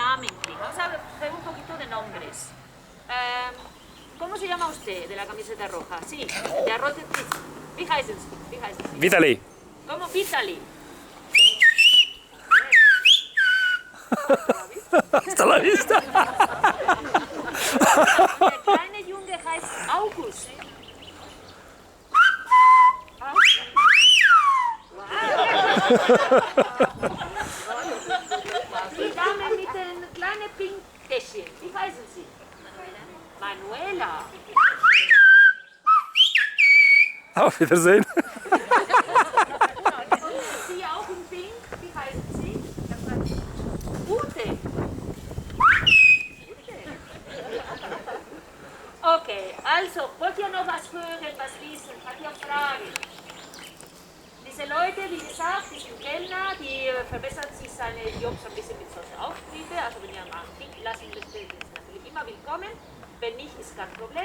namentlich. Vamos a ver un poquito de nombres. ¿Cómo se llama usted de la camiseta roja? Sí, de arroz de pizza. Wie heißen Sie? Wie heißen Sie? Vitali. ¿Cómo? Vitali. Hasta la vista. Der kleine Junge heißt August. Die Dame mit den kleinen Pinktäschchen, wie heißen Sie? Manuela. Auf Wiedersehen. Sie auch in Pink, wie heißen Sie? Ute. Okay, also, wollt ihr noch was hören, was wissen? Habt ihr Fragen? Diese Leute, wie gesagt, die sind Kellner, die verbessern sich seine Jobs ein bisschen mit solchen Auftritte. Also wenn ihr mal lassen möchtet, ist natürlich immer willkommen. Wenn nicht, ist kein Problem.